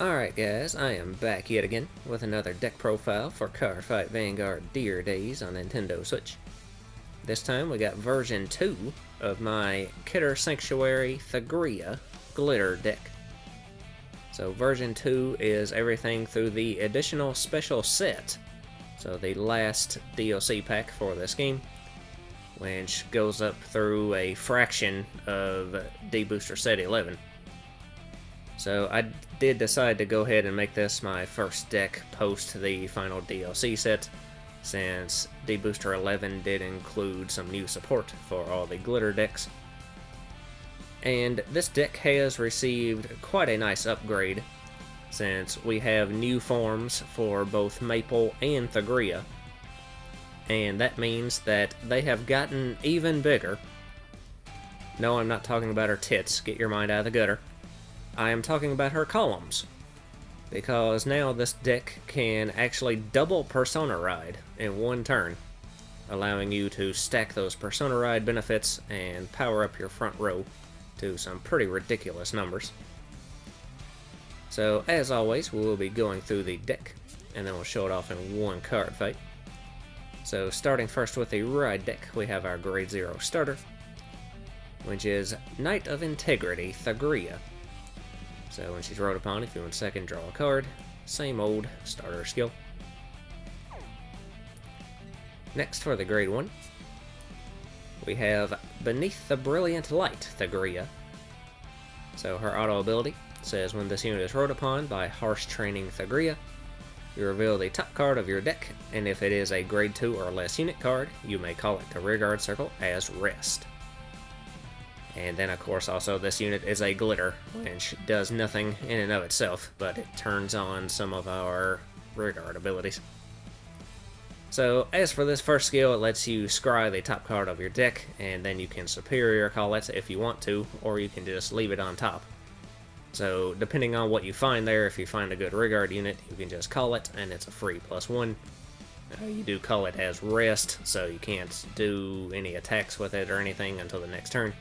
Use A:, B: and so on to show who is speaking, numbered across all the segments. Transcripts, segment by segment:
A: Alright guys, I am back yet again with another deck profile for Cardfight Vanguard Deer Days on Nintendo Switch. This time we got version 2 of my Keter Sanctuary Thegrea glitter deck. So version 2 is everything through the additional special set, so the last DLC pack for this game, which goes up through a fraction of D-Booster Set 11. So I did decide to go ahead and make this my first deck post the final DLC set, since D-Booster 11 did include some new support for all the glitter decks. And this deck has received quite a nice upgrade, since we have new forms for both Maple and Thegrea, and that means that they have gotten even bigger. No, I'm not talking about her tits, get your mind out of the gutter. I am talking about her columns, because now this deck can actually double Persona Ride in one turn, allowing you to stack those Persona Ride benefits and power up your front row to some pretty ridiculous numbers. So as always, we will be going through the deck, and then we'll show it off in one card fight. So starting first with the Ride deck, we have our Grade 0 starter, which is Knight of Integrity Thegrea. So when she's rode upon, if you want second, draw a card. Same old starter skill. Next for the Grade 1, we have Beneath the Brilliant Light Thegrea. So her auto ability says when this unit is rode upon by Harsh Training Thegrea, you reveal the top card of your deck, and if it is a Grade 2 or less unit card, you may call it to rearguard circle as Rest. And then, of course, also this unit is a glitter, which does nothing in and of itself, but it turns on some of our rearguard abilities. So, as for this first skill, it lets you scry the top card of your deck, and then you can superior call it if you want to, or you can just leave it on top. So, depending on what you find there, if you find a good rearguard unit, you can just call it, and it's a free +1. You do call it as Rest, so you can't do any attacks with it or anything until the next turn.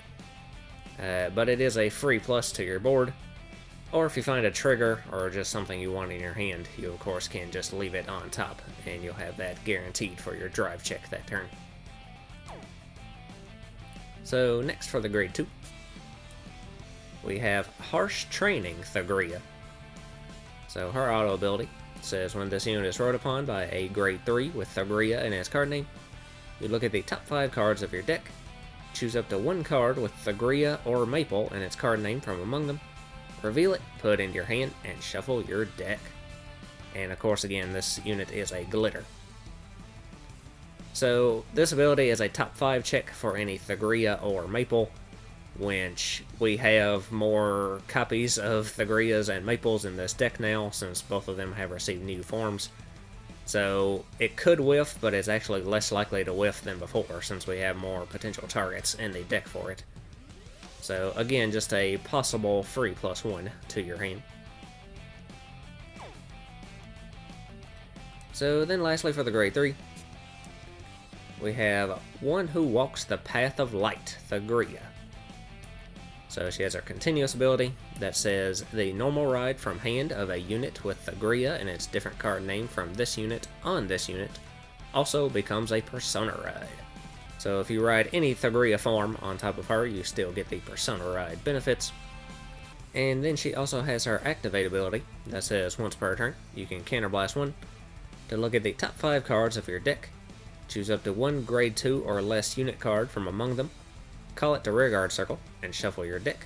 A: But it is a free plus to your board, or if you find a trigger or just something you want in your hand, you of course can just leave it on top, and you'll have that guaranteed for your drive check that turn. So next for the Grade 2, we have Harsh Training Thegrea. So her auto ability says when this unit is rode upon by a Grade 3 with Thegrea in its card name, you look at the top 5 cards of your deck, choose up to one card with Thegrea or Maple in its card name from among them, reveal it, put it into your hand, and shuffle your deck. And of course again, this unit is a glitter. So this ability is a top 5 check for any Thegrea or Maple, which we have more copies of Thegreas and Maples in this deck now, since both of them have received new forms. So it could whiff, but it's actually less likely to whiff than before, since we have more potential targets in the deck for it. So again, just a possible free +1 to your hand. So then lastly for the Grade 3, we have One Who Walks the Path of Light Thegrea. So she has her continuous ability that says the normal ride from hand of a unit with Thegrea and its different card name from this unit on this unit also becomes a Persona Ride. So if you ride any Thegrea form on top of her, you still get the Persona Ride benefits. And then she also has her activate ability that says once per turn, you can counterblast one to look at the top 5 cards of your deck, choose up to one Grade 2 or less unit card from among them, call it to rearguard circle, and shuffle your deck.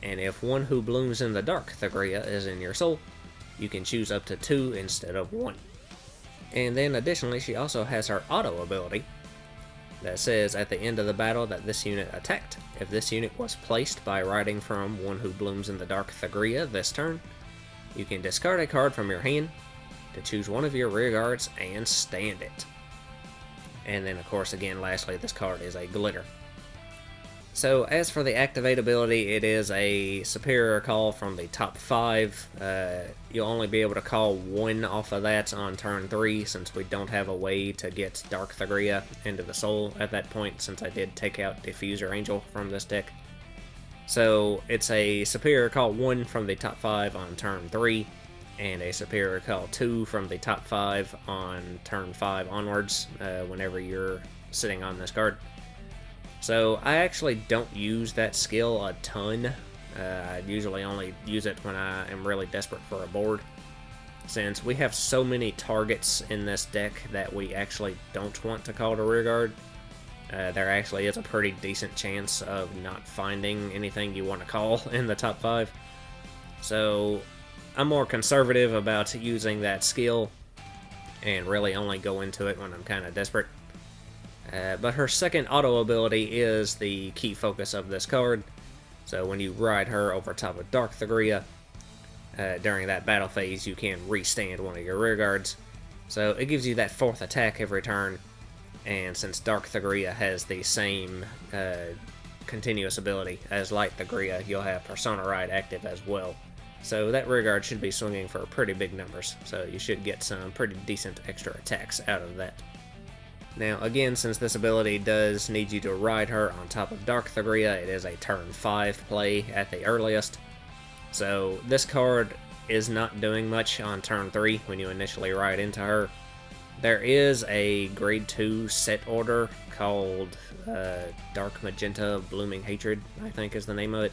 A: And if One Who Blooms in the Dark Thegrea is in your soul, you can choose up to 2 instead of 1. And then additionally, she also has her auto ability that says at the end of the battle that this unit attacked, if this unit was placed by riding from One Who Blooms in the Dark Thegrea this turn, you can discard a card from your hand to choose one of your rearguards and stand it. And then of course again, lastly, this card is a glitter. So as for the activate ability, it is a superior call from the top 5. You'll only be able to call 1 off of that on turn 3, since we don't have a way to get Dark Thegrea into the soul at that point, since I did take out Diffuser Angel from this deck. So it's a superior call 1 from the top 5 on turn 3, and a superior call 2 from the top 5 on turn 5 onwards, whenever you're sitting on this card. So I actually don't use that skill a ton. I usually only use it when I am really desperate for a board, since we have so many targets in this deck that we actually don't want to call to rearguard. There actually is a pretty decent chance of not finding anything you want to call in the top 5. So I'm more conservative about using that skill and really only go into it when I'm kind of desperate. But her second auto ability is the key focus of this card. So when you ride her over top of Dark Thegrea, during that battle phase, you can restand one of your rear guards. So it gives you that 4th attack every turn, and since Dark Thegrea has the same continuous ability as Light Thegrea, you'll have Persona Ride active as well. So that rear guard should be swinging for pretty big numbers, so you should get some pretty decent extra attacks out of that. Now again, since this ability does need you to ride her on top of Dark Thegrea, it is a turn 5 play at the earliest. So this card is not doing much on turn 3 when you initially ride into her. There is a grade 2 set order called Dark Magenta Blooming Hatred, I think is the name of it.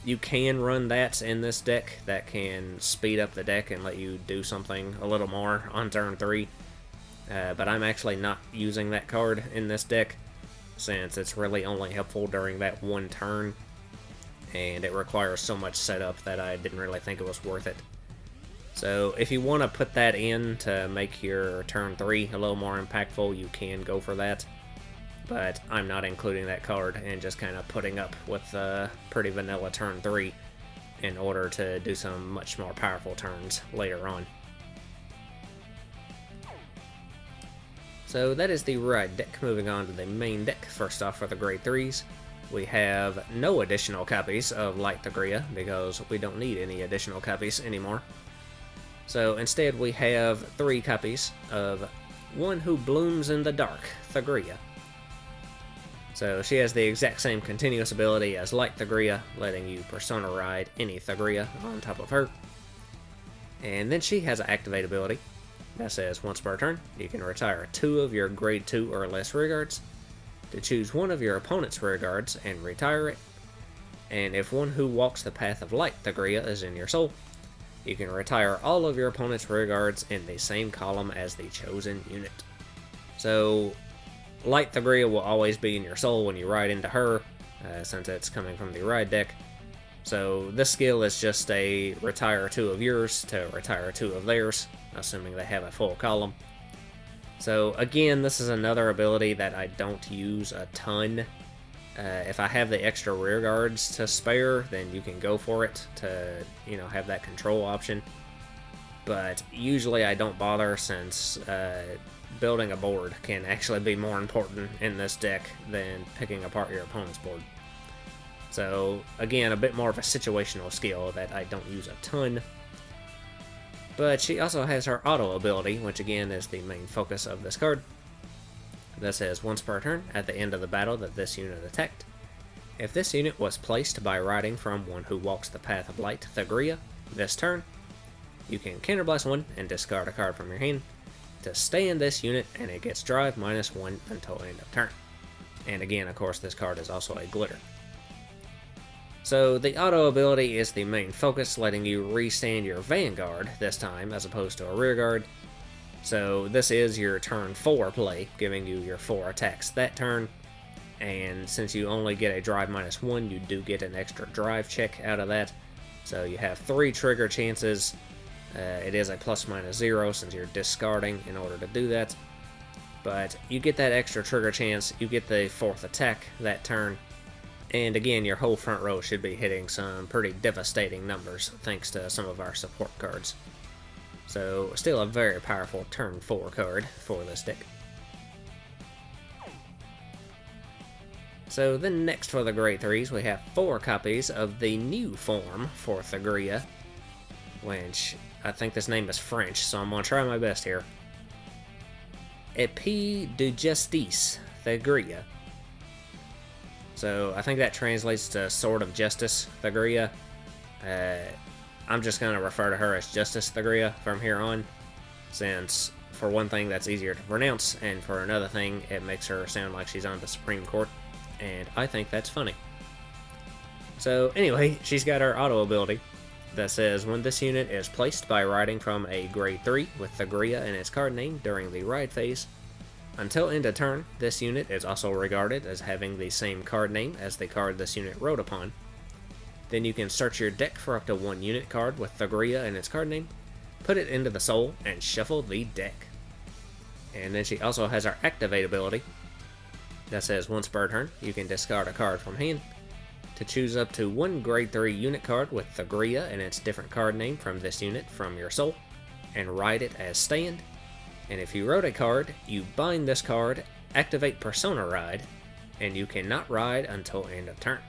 A: You can run that in this deck. That can speed up the deck and let you do something a little more on turn 3. But I'm actually not using that card in this deck, since it's really only helpful during that one turn, and it requires so much setup that I didn't really think it was worth it. So if you want to put that in to make your turn 3 a little more impactful, you can go for that. But I'm not including that card and just kind of putting up with pretty vanilla turn 3 in order to do some much more powerful turns later on. So that is the ride deck. Moving on to the main deck. First off, for the grade 3s, we have no additional copies of Light Thegrea because we don't need any additional copies anymore. So instead we have 3 copies of One Who Blooms in the Dark, Thegrea. So she has the exact same continuous ability as Light Thegrea, letting you Persona Ride any Thegrea on top of her. And then she has an activate ability that says once per turn, you can retire 2 of your grade 2 or less rear guards, to choose one of your opponent's rear guards and retire it. And if One Who Walks the Path of Light Thegrea is in your soul, you can retire all of your opponent's rear guards in the same column as the chosen unit. So Light Thegrea will always be in your soul when you ride into her, since it's coming from the ride deck. So this skill is just a retire 2 of yours to retire 2 of theirs, assuming they have a full column. So again, this is another ability that I don't use a ton. If I have the extra rear guards to spare, then you can go for it to, have that control option. But usually I don't bother, since building a board can actually be more important in this deck than picking apart your opponent's board. So again, a bit more of a situational skill that I don't use a ton. But she also has her auto ability, which again is the main focus of this card. That says once per turn, at the end of the battle that this unit attacked, if this unit was placed by riding from One Who Walks the Path of Light Thegrea this turn, you can counterblast 1 and discard a card from your hand to stay in this unit, and it gets drive -1 until end of turn. And again, of course, this card is also a glitter. So the auto ability is the main focus, letting you restand your Vanguard this time as opposed to a rear guard. So this is your turn 4 play, giving you your 4 attacks that turn. And since you only get a drive -1, you do get an extra drive check out of that. So you have 3 trigger chances. It is a +/-0 since you're discarding in order to do that. But you get that extra trigger chance, you get the 4th attack that turn. And again, your whole front row should be hitting some pretty devastating numbers thanks to some of our support cards. So still a very powerful turn 4 card for this deck. So then next for the grade 3s, we have 4 copies of the new form for Thegrea, which I think this name is French, so I'm going to try my best here. Épée de Justice Thegrea. So I think that translates to Sword of Justice Thegrea. I'm just going to refer to her as Justice Thegrea from here on, since for one thing that's easier to pronounce, and for another thing it makes her sound like she's on the Supreme Court, and I think that's funny. So anyway, she's got her auto ability that says when this unit is placed by riding from a grade 3 with Thegrea in its card name during the ride phase, until end of turn, this unit is also regarded as having the same card name as the card this unit rode upon. Then you can search your deck for up to one unit card with Thegrea in its card name, put it into the soul, and shuffle the deck. And then she also has our activate ability that says once per turn, you can discard a card from hand to choose up to one grade 3 unit card with Thegrea and its different card name from this unit from your soul, and ride it as stand. And if you rode a card, you bind this card, activate Persona Ride, and you cannot ride until end of turn.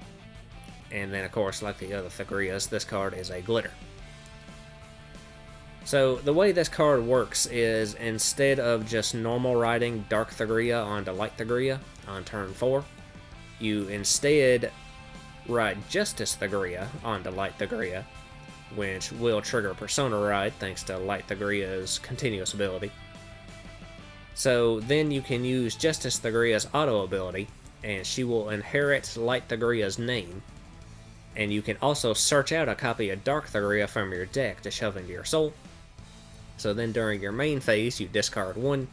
A: And then of course, like the other Thegreas, this card is a glitter. So the way this card works is instead of just normal riding Dark Thegrea onto Light Thegrea on turn 4, you instead ride Justice Thegrea onto Light Thegrea, which will trigger Persona Ride thanks to Light Thegrea's continuous ability. So then you can use Justice Thegrea's auto ability, and she will inherit Light Thegrea's name, and you can also search out a copy of Dark Thegrea from your deck to shove into your soul. So then during your main phase, you discard one,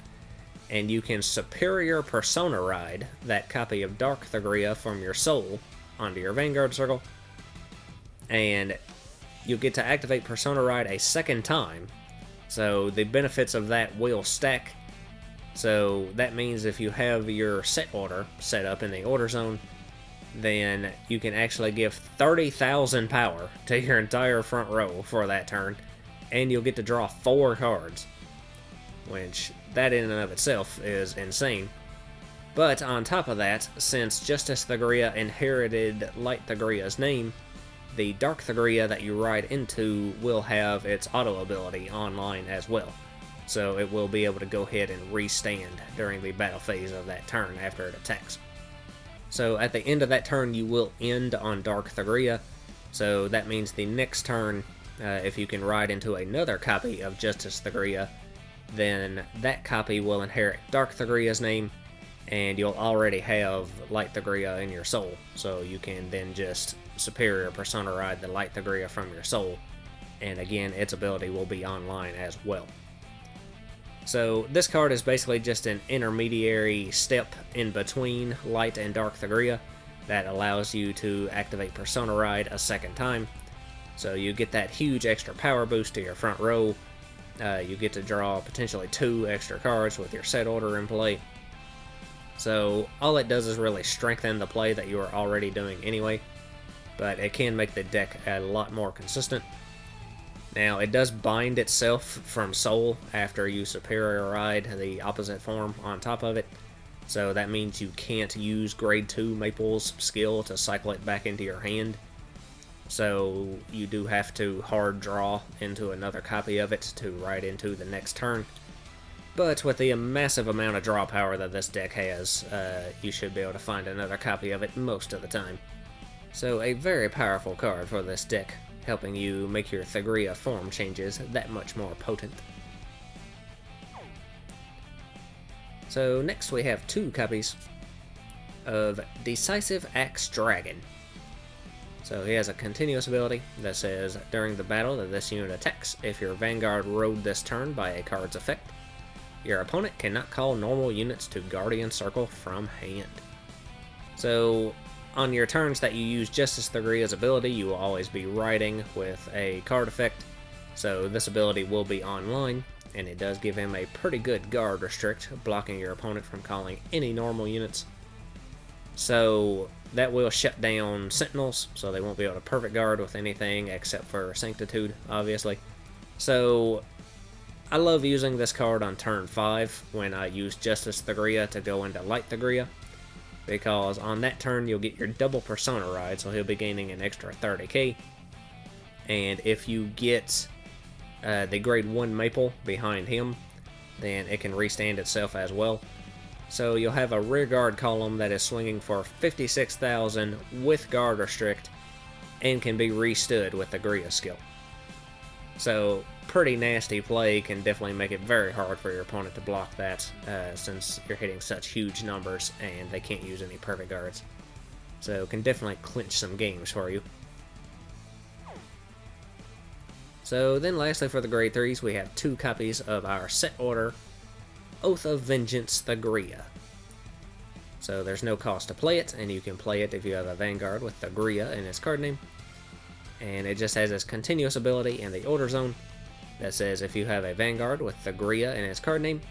A: and you can Superior Persona Ride that copy of Dark Thegrea from your soul onto your Vanguard circle, and you'll get to activate Persona Ride a second time, so the benefits of that will stack. So that means if you have your set order set up in the order zone, then you can actually give 30,000 power to your entire front row for that turn, and you'll get to draw 4 cards, which that in and of itself is insane. But on top of that, since Justice Thegrea inherited Light Thegrea's name, the Dark Thegrea that you ride into will have its auto ability online as well. So it will be able to go ahead and restand during the battle phase of that turn after it attacks. So at the end of that turn, you will end on Dark Thegrea, so that means the next turn, if you can ride into another copy of Justice Thegrea, then that copy will inherit Dark Thegrea's name, and you'll already have Light Thegrea in your soul, so you can then just Superior Persona Ride the Light Thegrea from your soul, and again, its ability will be online as well. So this card is basically just an intermediary step in between Light and Dark Thegrea that allows you to activate Persona Ride a second time. So you get that huge extra power boost to your front row. You get to draw potentially 2 extra cards with your set order in play. So all it does is really strengthen the play that you are already doing anyway, but it can make the deck a lot more consistent. Now, it does bind itself from soul after you Superior Ride the opposite form on top of it, so that means you can't use grade 2 Maple's skill to cycle it back into your hand. So you do have to hard draw into another copy of it to ride into the next turn. But with the massive amount of draw power that this deck has, you should be able to find another copy of it most of the time. So a very powerful card for this deck, helping you make your Thegrea form changes that much more potent. So next we have 2 copies of Decisive Axe Dragon. So he has a continuous ability that says, during the battle that this unit attacks, if your Vanguard rode this turn by a card's effect, your opponent cannot call normal units to Guardian Circle from hand. So on your turns that you use Justice Thegrea's ability, you will always be riding with a card effect, so this ability will be online, and it does give him a pretty good guard restrict, blocking your opponent from calling any normal units. So that will shut down Sentinels, so they won't be able to perfect guard with anything except for Sanctitude, obviously. So I love using this card on turn 5 when I use Justice Thegrea to go into Light Thegrea, because on that turn you'll get your double Persona Ride, so he'll be gaining an extra 30k. And if you get the grade 1 Maple behind him, then it can restand itself as well. So you'll have a rear guard column that is swinging for 56,000 with guard restrict and can be restood with the Thegrea skill. So pretty nasty play, can definitely make it very hard for your opponent to block that since you're hitting such huge numbers and they can't use any perfect guards. So can definitely clinch some games for you. So then lastly for the grade 3s, we have 2 copies of our set order Oath of Vengeance Thegrea. So there's no cost to play it, and you can play it if you have a Vanguard with Thegrea in its card name. And it just has this continuous ability in the order zone that says if you have a Vanguard with Thegrea in its card name,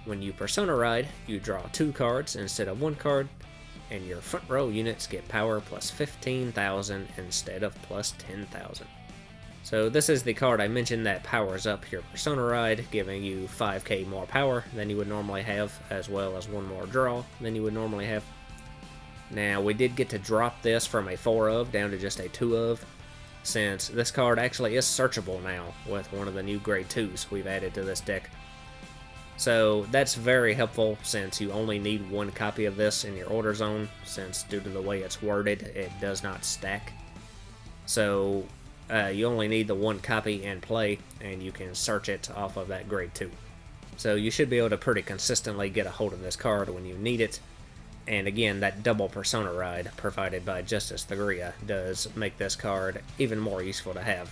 A: when you Persona Ride, you draw 2 cards instead of 1 card, and your front row units get power plus 15,000 instead of plus 10,000. So this is the card I mentioned that powers up your Persona Ride, giving you 5k more power than you would normally have, as well as 1 more draw than you would normally have. Now, we did get to drop this from a 4 of down to just a 2 of, since this card actually is searchable now with one of the new grade 2s we've added to this deck. So that's very helpful since you only need 1 copy of this in your order zone, since due to the way it's worded, it does not stack. So you only need the 1 copy in play, and you can search it off of that grade 2. So you should be able to pretty consistently get a hold of this card when you need it. And again, that double Persona Ride provided by Justice Thegrea does make this card even more useful to have,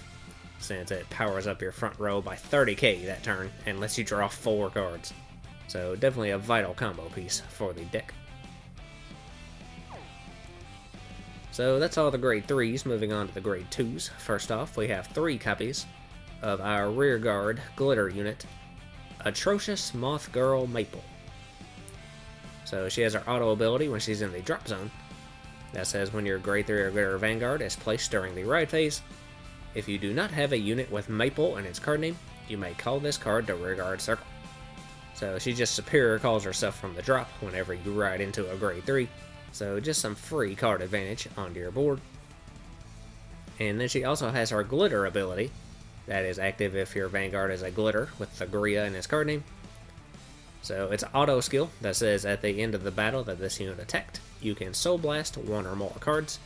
A: since it powers up your front row by 30k that turn and lets you draw 4 cards. So definitely a vital combo piece for the deck. So that's all the grade 3s, moving on to the grade 2s. First off, we have 3 copies of our rear guard glitter unit, Atrocious Moth Girl Maple. So she has her auto ability when she's in the drop zone. That says when your grade 3 or greater Vanguard is placed during the ride phase, if you do not have a unit with Maple in its card name, you may call this card to rear guard circle. So she just superior calls herself from the drop whenever you ride into a grade 3. So just some free card advantage onto your board. And then she also has her glitter ability that is active if your Vanguard is a glitter with Thegrea in its card name. So it's an auto skill that says at the end of the battle that this unit attacked, you can Soul Blast 1 or more cards.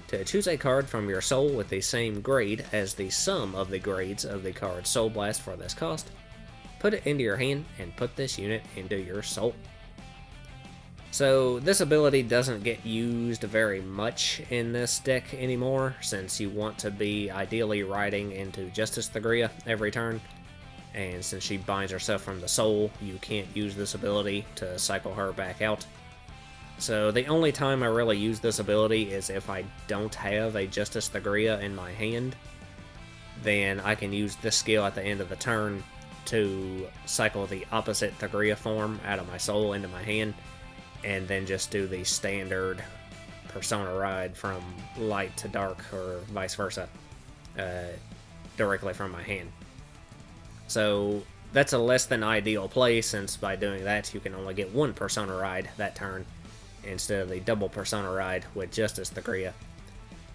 A: To choose a card from your soul with the same grade as the sum of the grades of the card Soul Blast for this cost, put it into your hand and put this unit into your soul. So this ability doesn't get used very much in this deck anymore, since you want to be ideally riding into Justice Thegrea every turn, and since she binds herself from the soul, you can't use this ability to cycle her back out. So the only time I really use this ability is if I don't have a Justice Thegrea in my hand, then I can use this skill at the end of the turn to cycle the opposite Thegrea form out of my soul into my hand, and then just do the standard Persona Ride from light to dark, or vice versa, directly from my hand. So that's a less than ideal play, since by doing that you can only get 1 Persona Ride that turn, instead of the double Persona Ride with Justice Thegrea.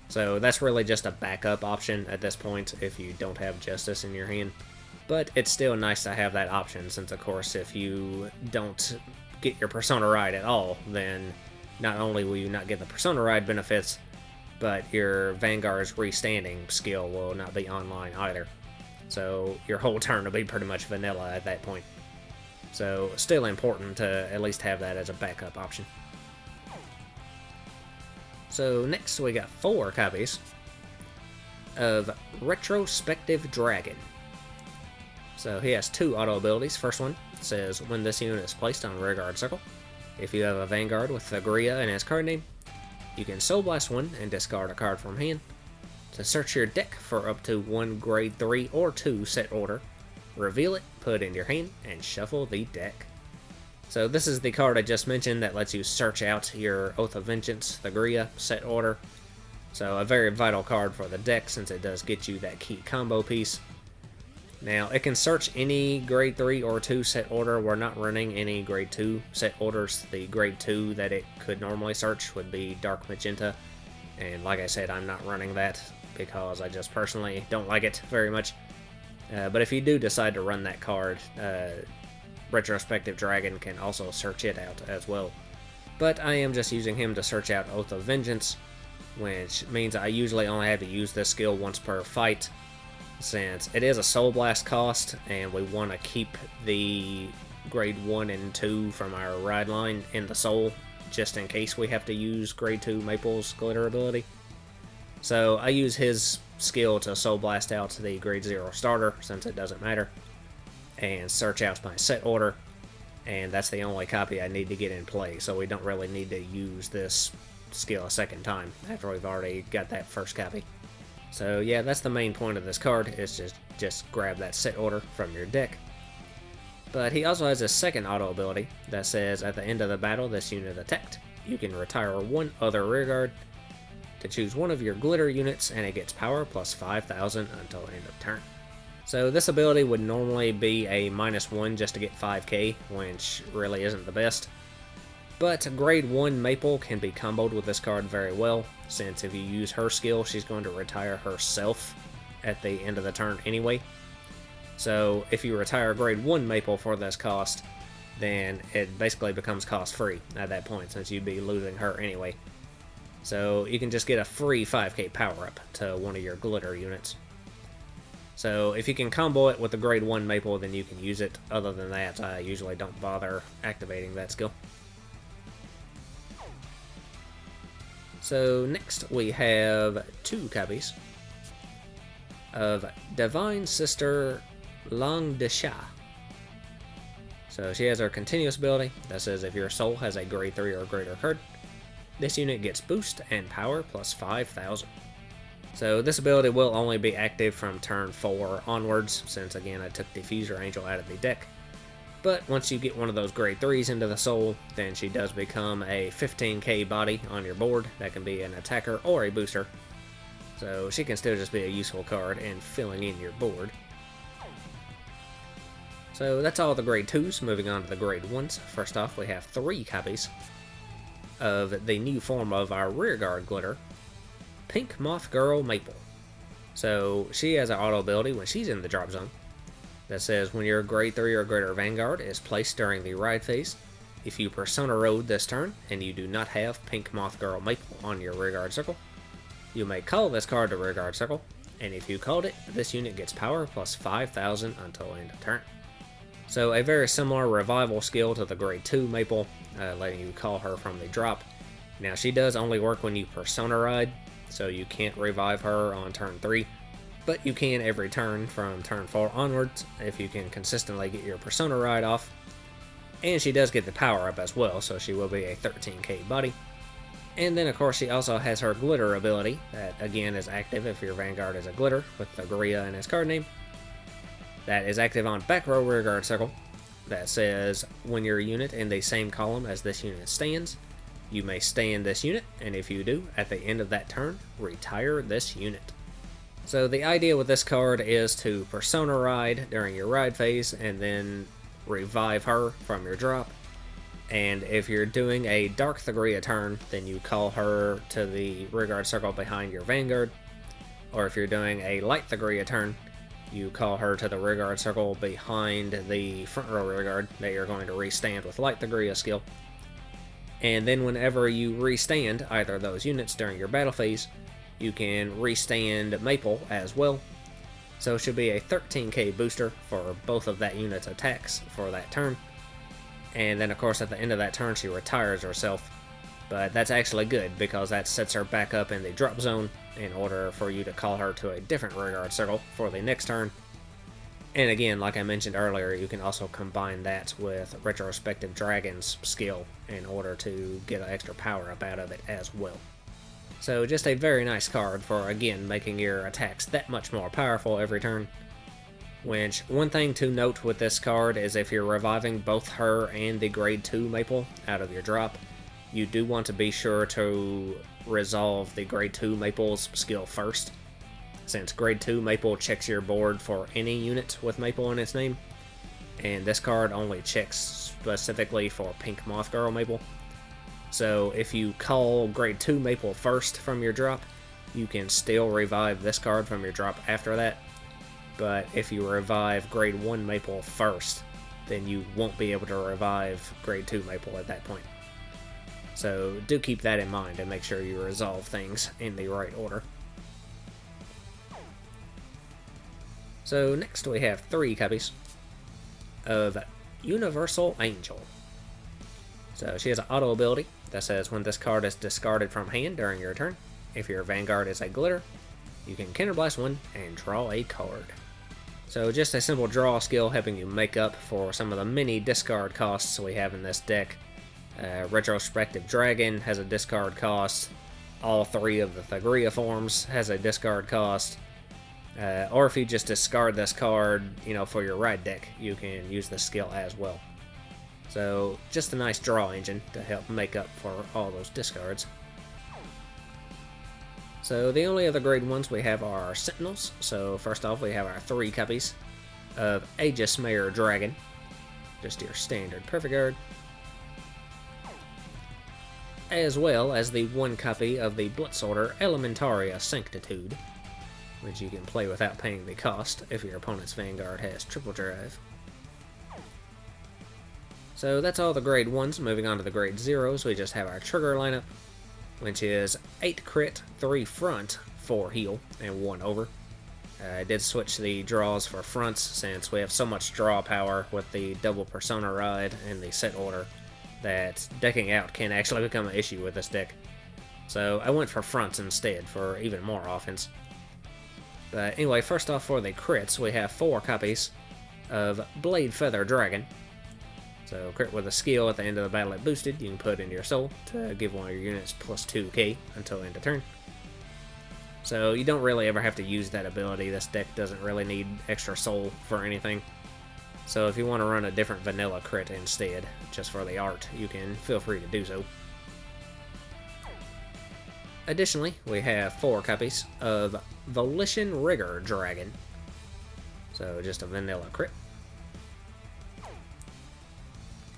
A: So that's really just a backup option at this point if you don't have Justice in your hand. But it's still nice to have that option, since of course if you don't get your Persona Ride at all, then not only will you not get the Persona Ride benefits, but your Vanguard's restanding skill will not be online either. So your whole turn will be pretty much vanilla at that point. So still important to at least have that as a backup option. So next we got 4 copies of Retrospective Dragon. So he has 2 auto abilities. First one says when this unit is placed on rear guard circle, if you have a Vanguard with Thegrea in its card name, you can Soul Blast 1 and discard a card from hand. To search your deck for up to 1 grade 3 or 2 set order, reveal it, put it in your hand, and shuffle the deck. So this is the card I just mentioned that lets you search out your Oath of Vengeance Thegrea set order. So a very vital card for the deck, since it does get you that key combo piece. Now, it can search any grade 3 or 2 set order. We're not running any grade 2 set orders. The grade 2 that it could normally search would be Dark Magenta. And like I said, I'm not running that because I just personally don't like it very much. But if you do decide to run that card, Retrospective Dragon can also search it out as well. But I am just using him to search out Oath of Vengeance, which means I usually only have to use this skill once per fight, since it is a Soul Blast cost, and we want to keep the grade 1 and 2 from our ride line in the soul, just in case we have to use grade 2 Maple's glitter ability. So I use his skill to Soul Blast out the grade 0 starter, since it doesn't matter, and search out my set order, and that's the only copy I need to get in play, so we don't really need to use this skill a second time after we've already got that first copy. So yeah, that's the main point of this card, is just grab that set order from your deck. But he also has a second auto ability that says at the end of the battle this unit attacked, you can retire one other rearguard to choose one of your glitter units, and it gets power plus 5,000 until end of turn. So this ability would normally be a -1 just to get 5k, which really isn't the best. But grade 1 Maple can be comboed with this card very well, since if you use her skill, she's going to retire herself at the end of the turn anyway. So if you retire grade 1 Maple for this cost, then it basically becomes cost free at that point, since you'd be losing her anyway. So you can just get a free 5k power up to one of your glitter units. So if you can combo it with the grade 1 Maple, then you can use it. Other than that, I usually don't bother activating that skill. So next we have 2 copies of Divine Sister Langdesha. So she has her continuous ability that says if your soul has a grade 3 or greater card, this unit gets boost and power plus 5,000. So this ability will only be active from turn 4 onwards, since again I took Diffuser Angel out of the deck. But once you get one of those grade 3s into the soul, then she does become a 15k body on your board that can be an attacker or a booster. So she can still just be a useful card in filling in your board. So that's all the grade 2s. Moving on to the grade 1s. First off, we have 3 copies of the new form of our rearguard glitter, Pink Moth Girl Maple. So she has an auto ability when she's in the drop zone that says when your grade 3 or greater Vanguard is placed during the ride phase, if you Persona Road this turn and you do not have Pink Moth Girl Maple on your rearguard circle, you may call this card to rearguard circle, and if you called it, this unit gets power plus 5,000 until end of turn. So a very similar revival skill to the grade 2 Maple, letting you call her from the drop. Now she does only work when you Persona Ride, so you can't revive her on turn 3, but you can every turn from turn 4 onwards if you can consistently get your Persona Ride off. And she does get the power up as well, so she will be a 13k body. And then of course she also has her glitter ability, that again is active if your Vanguard is a glitter with Thegrea in his card name. That is active on back row rearguard circle. That says when your unit in the same column as this unit stands, you may stand this unit, and if you do, at the end of that turn, retire this unit. So the idea with this card is to Persona Ride during your ride phase, and then revive her from your drop. And if you're doing a Dark Thegrea turn, then you call her to the rearguard circle behind your Vanguard. Or if you're doing a Light Thegrea turn, you call her to the rearguard circle behind the front row rearguard that you're going to restand with Light Thegrea skill. And then whenever you restand either of those units during your battle phase, you can restand Maple as well. So it should be a 13k booster for both of that unit's attacks for that turn. And then of course at the end of that turn she retires herself. But that's actually good because that sets her back up in the drop zone in order for you to call her to a different rearguard circle for the next turn. And again, like I mentioned earlier, you can also combine that with Retrospective Dragon's skill in order to get an extra power up out of it as well. So just a very nice card for, again, making your attacks that much more powerful every turn. Which, one thing to note with this card is if you're reviving both her and the grade 2 Maple out of your drop, you do want to be sure to resolve the grade 2 Maple's skill first, since grade 2 Maple checks your board for any unit with Maple in its name, and this card only checks specifically for Pink Moth Girl Maple. So if you call grade 2 Maple first from your drop, you can still revive this card from your drop after that. But if you revive grade 1 Maple first, then you won't be able to revive grade 2 Maple at that point. So do keep that in mind and make sure you resolve things in the right order. So next we have 3 copies of Universal Angel. So she has an auto ability that says when this card is discarded from hand during your turn, if your Vanguard is a glitter, you can counterblast one and draw a card. So just a simple draw skill helping you make up for some of the many discard costs we have in this deck. Retrospective Dragon has a discard cost. All 3 of the Thegrea forms has a discard cost. Or if you just discard this card, for your ride deck, you can use this skill as well. So just a nice draw engine to help make up for all those discards. So the only other grade 1s we have are our Sentinels. So first off, we have our 3 copies of Aegis Mayor Dragon. Just your standard Perfect Guard. As well as the 1 copy of the Blitzorder Elementaria Sanctitude, which you can play without paying the cost if your opponent's Vanguard has triple drive. So that's all the grade 1s. Moving on to the grade 0s, we just have our trigger lineup, which is 8 crit, 3 front, 4 heal, and 1 over. I did switch the draws for fronts since we have so much draw power with the double Persona ride and the set order that decking out can actually become an issue with this deck. So I went for fronts instead for even more offense. But anyway, first off for the crits, we have 4 copies of Blade Feather Dragon. So crit with a skill at the end of the battle it boosted, you can put into your soul to give one of your units plus 2k until end of turn. So you don't really ever have to use that ability. This deck doesn't really need extra soul for anything. So if you want to run a different vanilla crit instead, just for the art, you can feel free to do so. Additionally, we have 4 copies of Volition Rigger Dragon. So just a vanilla crit.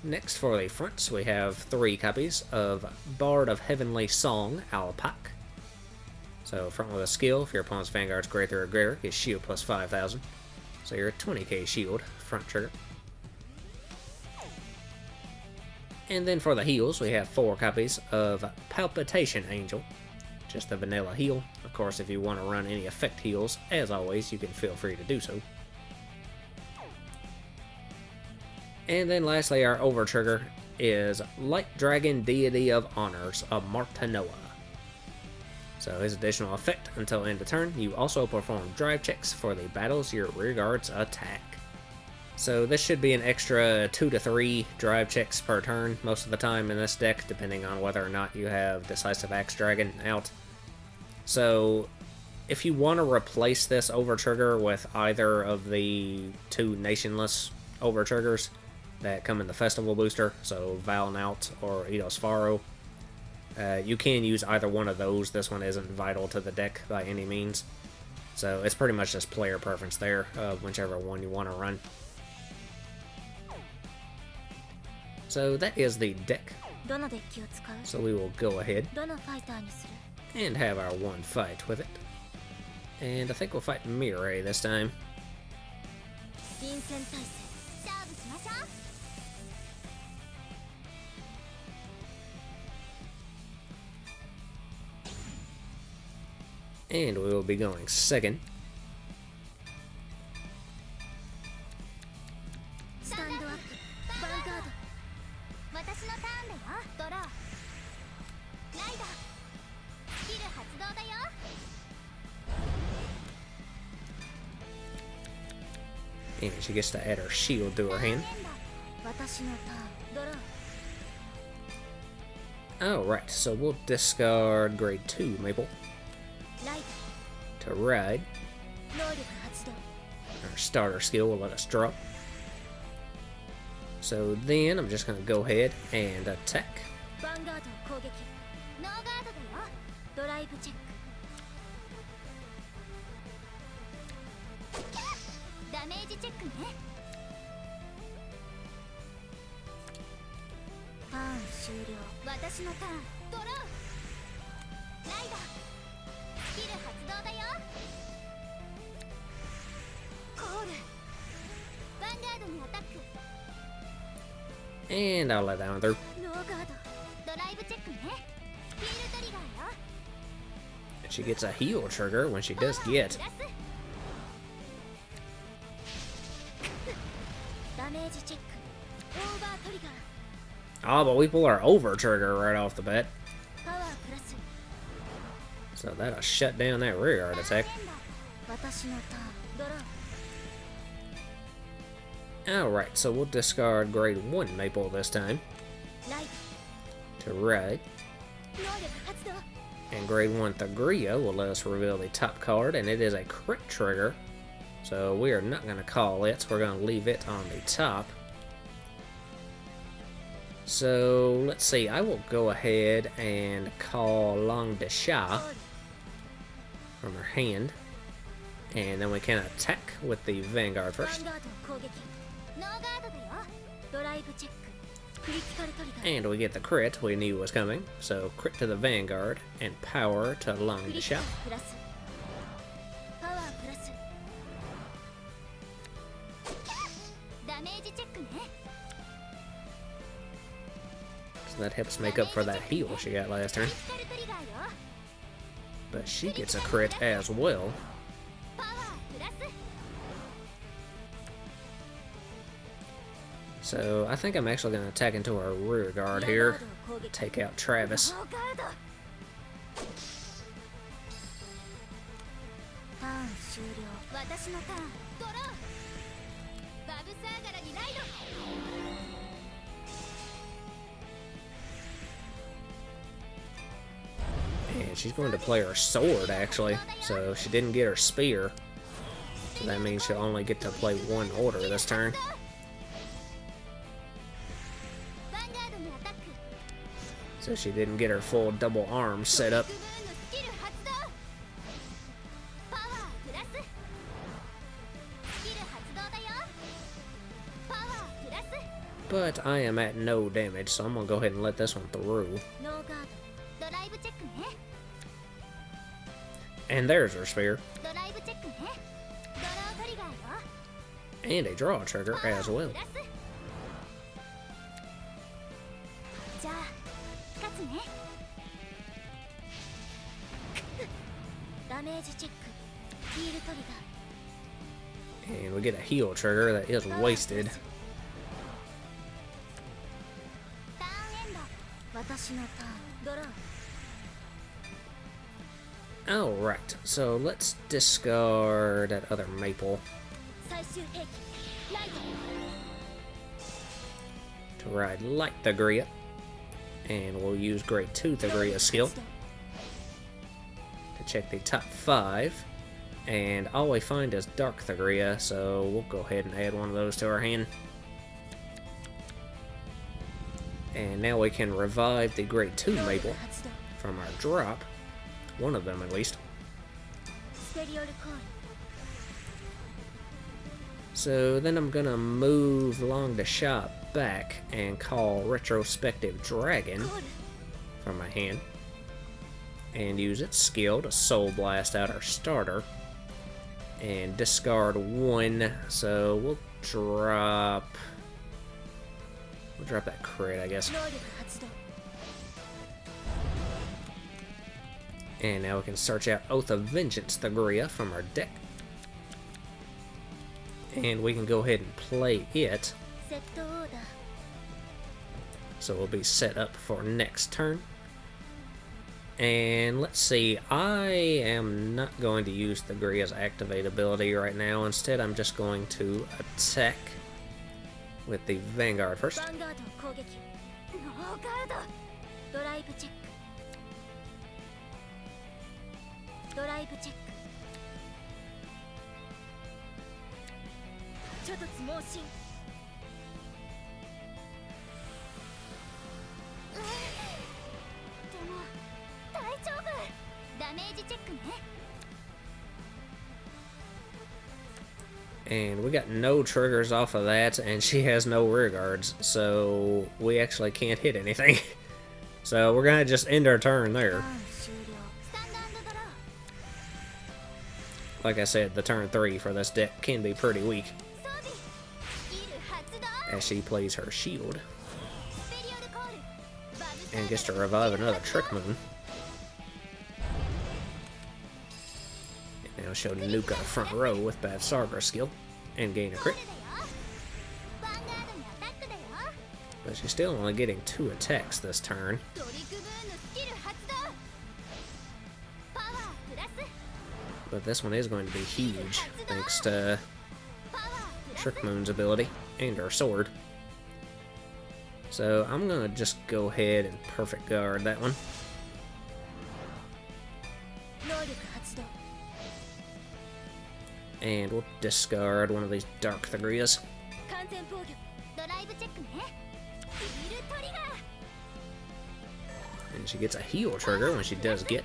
A: Next for the fronts, we have 3 copies of Bard of Heavenly Song Alpac. So front with a skill, if your opponent's Vanguard's grade 3 or greater, get shield plus 5,000. So you're a 20k shield, front trigger. And then for the heals, we have 4 copies of Palpitation Angel. Just a vanilla heal. Of course, if you want to run any effect heals, as always, you can feel free to do so. And then lastly, our over trigger is Light Dragon Deity of Honors of Martanoa. So his additional effect until end of turn, you also perform drive checks for the battles your rearguards attack. So this should be an extra 2 to 3 drive checks per turn most of the time in this deck, depending on whether or not you have Decisive Axe Dragon out. So if you want to replace this over trigger with either of the 2 nationless over triggers that come in the Festival booster, so Valnaut or Eidos Faro, you can use either one of those. This one isn't vital to the deck by any means. So it's pretty much just player preference there, whichever one you want to run. So that is the deck. So we will go ahead and have our 1 fight with it. And I think we'll fight Mirai this time. And we will be going second. And she gets to add her shield to her hand. Alright, so we'll discard grade 2 Maple to ride. Our starter skill will let us drop. So then I'm just going to go ahead and attack. And I'll let that one through. And she gets a heal trigger when she does get. Oh, but we pull our over trigger right off the bat. So that'll shut down that rear guard attack. Alright, so we'll discard grade 1 Maple this time to ride. And grade 1 Thegrea will let us reveal the top card, and it is a crit trigger. So we are not going to call it, we're going to leave it on the top. So let's see, I will go ahead and call Long Desha from her hand. And then we can attack with the Vanguard first. And we get the crit we knew was coming. So crit to the Vanguard and power to Long Desha. So that helps make up for that heal she got last turn. But she gets a crit as well. So I think I'm actually going to attack into our rear guard here. Take out Travis. And she's going to play her sword, actually. So she didn't get her spear. So that means she'll only get to play one order this turn. So she didn't get her full double arm set up. But I am at no damage, so I'm going to go ahead and let this one through. And there's her spear. And a draw trigger as well. And we get a heal trigger that is wasted. Alright, so let's discard that other Maple to ride Light Thegrea. And we'll use grade 2 Thegrea skill to check the top 5. And all we find is Dark Thegrea, so we'll go ahead and add one of those to our hand. And now we can revive the grade 2 Maple from our drop. One of them at least. So then I'm gonna move Long Desha back and call Retrospective Dragon from my hand. And use its skill to Soul Blast out our starter. And discard 1, so we'll drop that crit, I guess. And now we can search out Oath of Vengeance Thegrea from our deck. And we can go ahead and play it. So we'll be set up for next turn. And let's see, I am not going to use Thegrea's activate ability right now. Instead, I'm just going to attack with the Vanguard first. And we got no triggers off of that, and she has no rear guards, so we actually can't hit anything. So we're gonna just end our turn there. Like I said, the turn 3 for this deck can be pretty weak, as she plays her shield. and gets to revive another Trick Moon. And now she'll nuke our front row with that Sarger skill and gain a crit. But she's still only getting 2 attacks this turn. But this one is going to be huge, thanks to Trick Moon's ability and her sword. So I'm going to just go ahead and perfect guard that one. And we'll discard one of these Dark Thegreas. And she gets a heal trigger when she does get.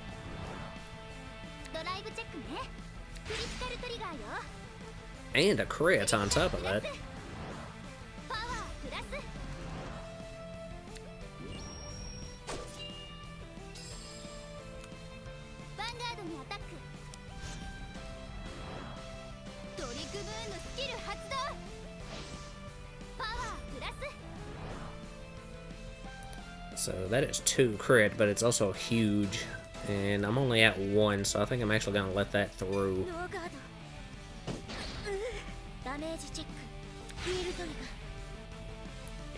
A: And a crit on top of that. So that is 2 crit, but it's also huge. And I'm only at 1, so I think I'm actually going to let that through.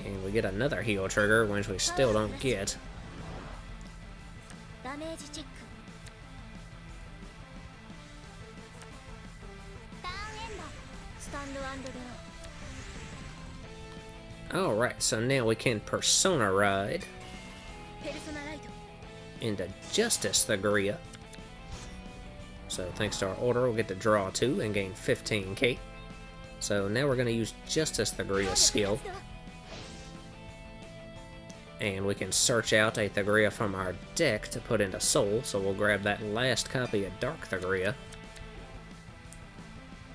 A: And we get another heal trigger, which we still don't get. Alright, so now we can Persona Ride into Justice Thegrea. So thanks to our order, we'll get to draw 2 and gain 15k. So now we're going to use Justice Thegrea's skill. And we can search out a Thegrea from our deck to put into Soul. So we'll grab that last copy of Dark Thegrea.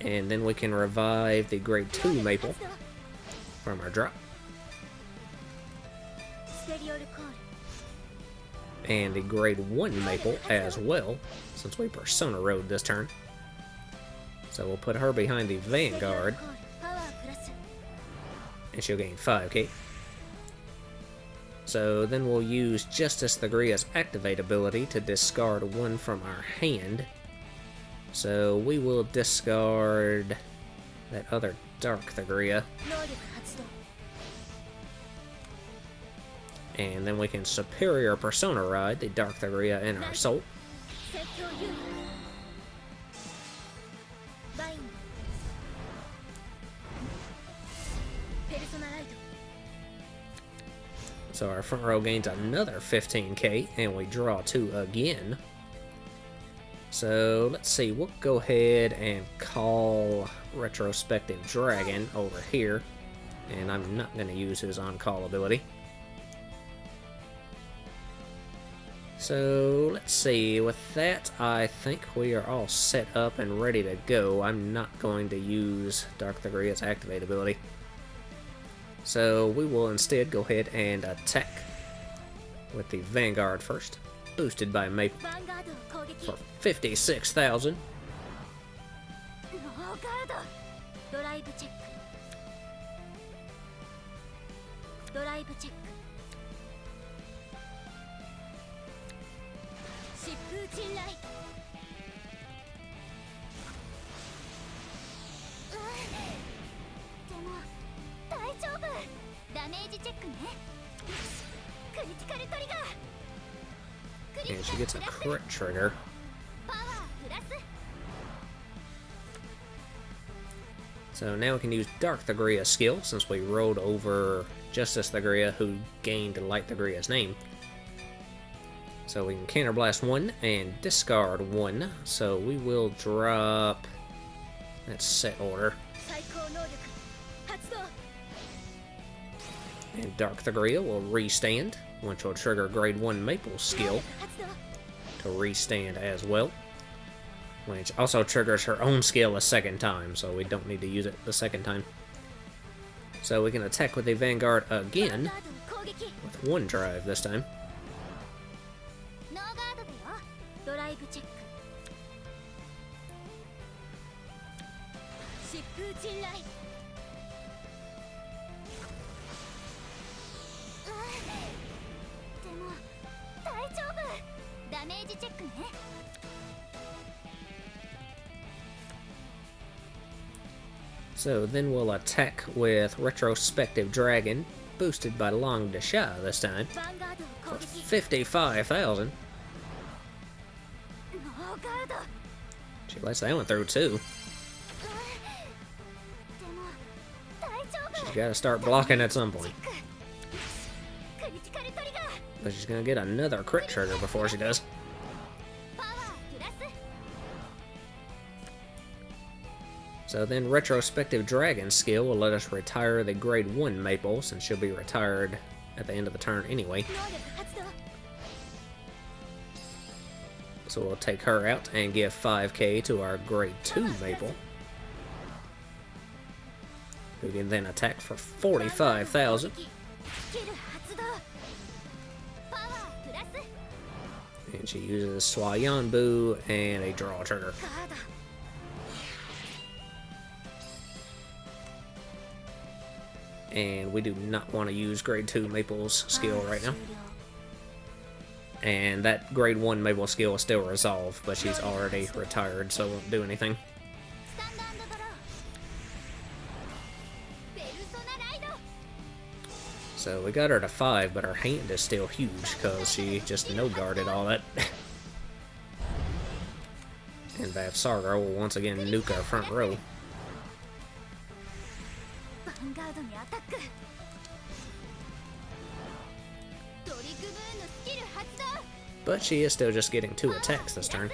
A: And then we can revive the Grade 2 Maple from our drop. And the Grade 1 Maple as well, since we Persona Road this turn. So we'll put her behind the Vanguard, and she'll gain 5k. So then we'll use Justice Thegrea's Activate ability to discard 1 from our hand. So we will discard that other Dark Thegrea. And then we can Superior Persona Ride the Dark Thegrea in our Soul. So our front row gains another 15k, and we draw 2 again. So let's see, we'll go ahead and call Retrospective Dragon over here. And I'm not going to use his on-call ability. So let's see, with that I think we are all set up and ready to go. I'm not going to use Dark Thegrea's Activate ability. So we will instead go ahead and attack with the Vanguard first, boosted by Maple for 56,000. And she gets a crit trigger. So now we can use Dark Thegrea's skill, since we rolled over Justice Thegrea, who gained Light Thegrea's name. So we can Counterblast 1 and discard 1. So we will drop... That's set order. And Dark Thegrea will restand, which will trigger Grade 1 Maple skill to restand as well. Which also triggers her own skill a second time, so we don't need to use it the second time. So we can attack with the Vanguard again, with 1 drive this time. So then we'll attack with Retrospective Dragon, boosted by Long Dasha this time, for 55,000. She lets that one through too. She's got to start blocking at some point. But she's going to get another crit trigger before she does. So then Retrospective Dragon skill will let us retire the grade 1 Maple, since she'll be retired at the end of the turn anyway. So we'll take her out and give 5k to our grade 2 Maple, who can then attack for 45,000. And she uses Swayanbu and a draw trigger. And we do not want to use grade 2 Maple's skill right now. And that grade 1 Maple skill is still resolved, but she's already retired, so it won't do anything. So we got her to 5, but her hand is still huge because she just no-guarded all that. And Vavsarga will once again nuke our front row. But she is still just getting 2 attacks this turn.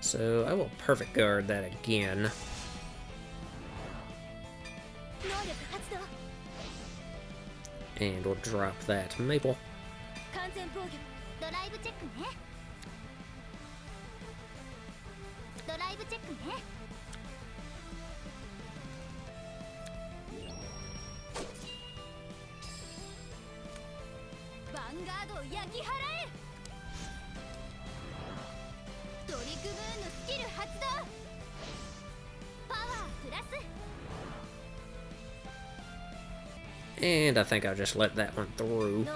A: So I will perfect guard that again. And we'll drop that Maple. And I think I'll just let that one through.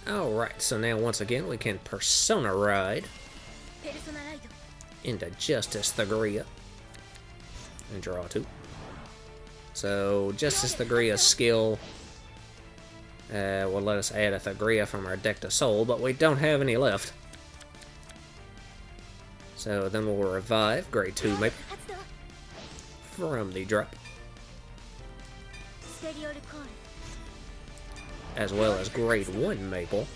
A: Alright, so now once again we can Persona Ride into Justice Thegrea and draw 2. So Justice Thegrea's skill will let us add a Thegrea from our deck to Soul, but we don't have any left. So then we'll revive grade 2 Maple from the drop, as well as grade 1 Maple,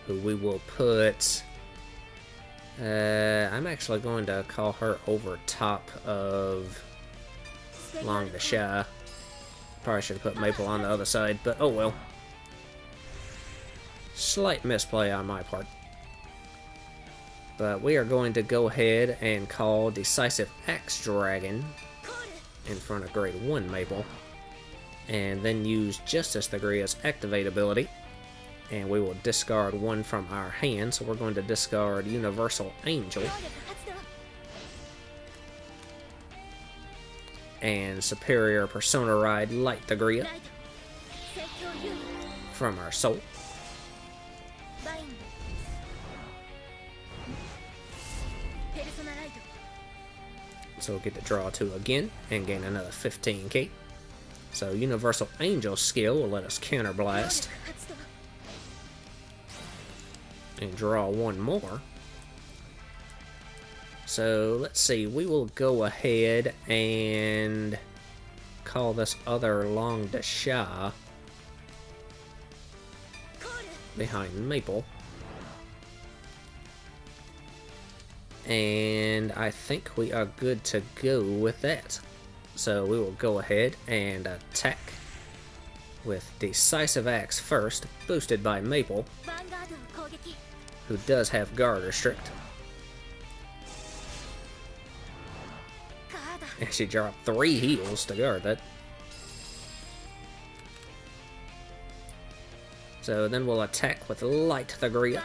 A: who we will put... I'm actually going to call her over top of Long Dasha. Probably should have put Maple on the other side, but oh well. Slight misplay on my part. But we are going to go ahead and call Decisive Axe Dragon in front of grade 1 Maple, and then use Justice Thegrea's activate ability, and we will discard 1 from our hand. So we're going to discard Universal Angel and Superior Persona Ride Light Thegrea from our Soul. So we'll get to draw 2 again and gain another 15k. So Universal Angel skill will let us Counter Blast and draw 1 more. So let's see, we will go ahead and call this other Long Dasha behind Maple. And I think we are good to go with that. So we will go ahead and attack with Decisive Axe first, boosted by Maple, who does have Guard Restrict. And she dropped 3 heals to guard that. So then we'll attack with light Thegrea.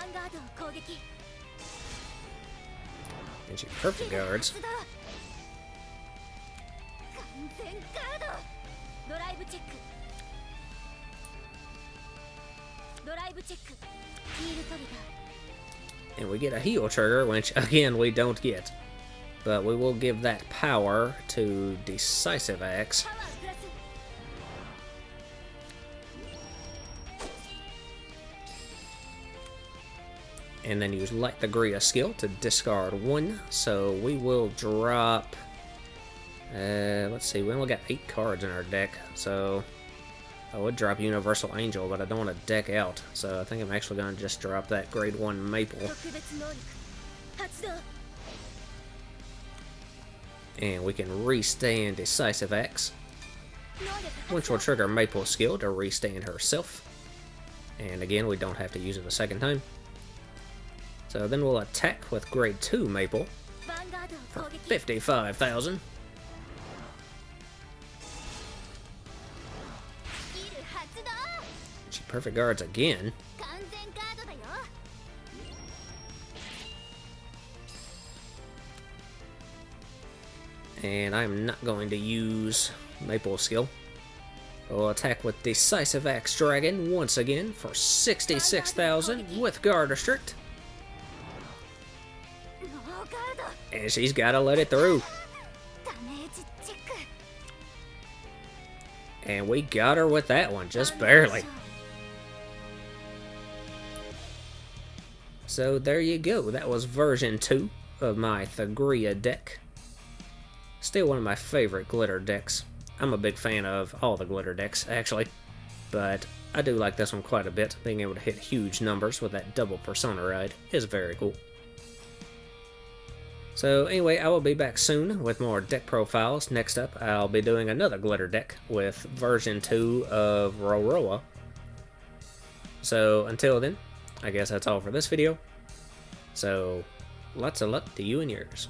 A: And she perfect guards. And we get a heal trigger, which again we don't get. But we will give that power to Decisive Axe. And then use Light Thegrea skill to discard 1. So we will drop... let's see, we only got 8 cards in our deck. So I would drop Universal Angel, but I don't want to deck out. So I think I'm actually going to just drop that Grade 1 Maple. And we can restand Decisive Axe, which will trigger Maple's skill to restand herself. And again, we don't have to use it a second time. So then we'll attack with Grade 2 Maple for 55,000. She perfect guards again. And I'm not going to use Maple's skill. We'll attack with Decisive Axe Dragon once again for 66,000 with Guard Restrict. And she's got to let it through. And we got her with that one, just barely. So there you go. That was version 2 of my Thegrea deck. Still one of my favorite glitter decks. I'm a big fan of all the glitter decks, actually. But I do like this one quite a bit. Being able to hit huge numbers with that double Persona ride is very cool. So anyway, I will be back soon with more deck profiles. Next up, I'll be doing another glitter deck with version 2 of Roroa. So until then, I guess that's all for this video. So lots of luck to you and yours.